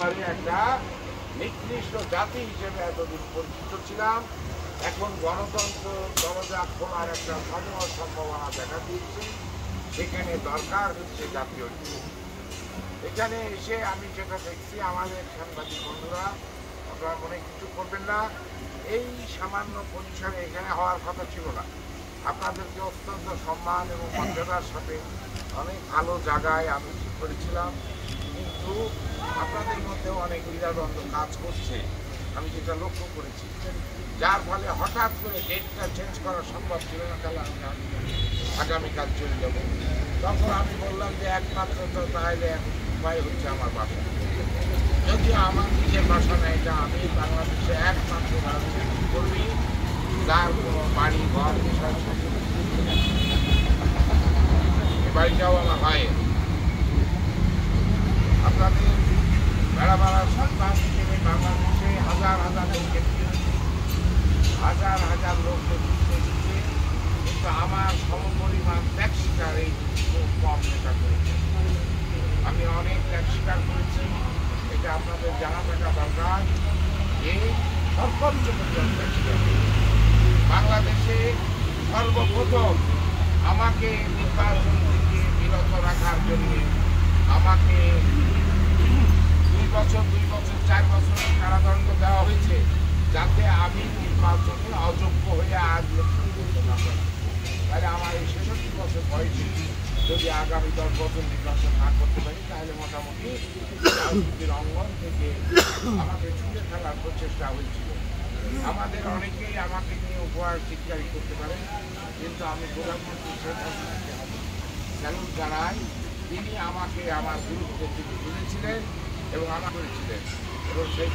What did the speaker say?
একটা নিকৃষ্ট জাতি হিসেবে এতদিন পরিচিত ছিলাম। এখন গণতন্ত্র দরজা খোলার একটা সম্ভাবনা দেখা দিচ্ছে। সেখানে দরকার হচ্ছে জাতীয় ঐক্য। এখানে এসে আমি যেটা দেখছি, আমাদের সাংবাদিক বন্ধুরা, আপনারা মনে কিছু করবেন না, এই সামান্য পরিসরে এখানে হওয়ার কথা ছিল না। আপনাদেরকে অত্যন্ত সম্মান এবং মর্যাদার সাথে অনেক ভালো জায়গায় আমি ঠিক করেছিলাম, কিন্তু আপনাদের মধ্যেও অনেক দ্বিধাদ্বন্দ্ব কাজ করছে, আমি যেটা লক্ষ্য করেছি, যার ফলে হঠাৎ করে ডেটটা চেঞ্জ করা সম্ভব ছিল না। তাহলে আমি আগামীকাল চলে যাব। তখন আমি বললাম যে একমাত্র তো তাহলে উপায় হচ্ছে আমার বাসা। যদিও আমার নিজের বাসা না, এটা আমি বাংলাদেশে একমাত্র রাজনীতি কর্মী যার কোনো বাড়ি ঘর বিষয় বাড়িটাও আমার হয়। আপনাদের বেড়া বেড়ার সন্তান হিসেবে বাংলাদেশে হাজার হাজার লোককে হাজার হাজার লোককে দিচ্ছে, কিন্তু আমার সমপরিমাণ ত্যাগ শিকার এই খুব কম নেতা করেছে। আমি অনেক ত্যাগ স্বীকার করেছি, এটা আপনাদের জানা থাকা দরকার। এই সর্বোচ্চ পর্যন্ত বাংলাদেশে সর্বপ্রথম আমাকে নির্বাচন থেকে বিরত রাখার জন্য আমাকে 2 বছর 4 বছর কারাদণ্ড দেওয়া হয়েছে, যাতে আমি নির্বাচনে অযোগ্য হয়ে আজ লক্ষ্য করতে না পারি। তাহলে আমার এই 66 বছর বয়সে যদি আগামী 10 বছর নির্বাচন না করতে পারি, তাহলে মোটামুটি রাজনীতির অঙ্গন থেকে আমাকে ছুটে ফেলার প্রচেষ্টা হয়েছিল। আমাদের অনেকেই আমাকে নিয়ে উপহার চিৎকারি করতে পারে, কিন্তু আমি প্রধানমন্ত্রী শেখ হাসিনাকে স্যালুট জানাই। তিনি আমাকে আমার গুরুত্ব থেকে তুলেছিলেন এবং আমার করেছিলেন, এবং সেই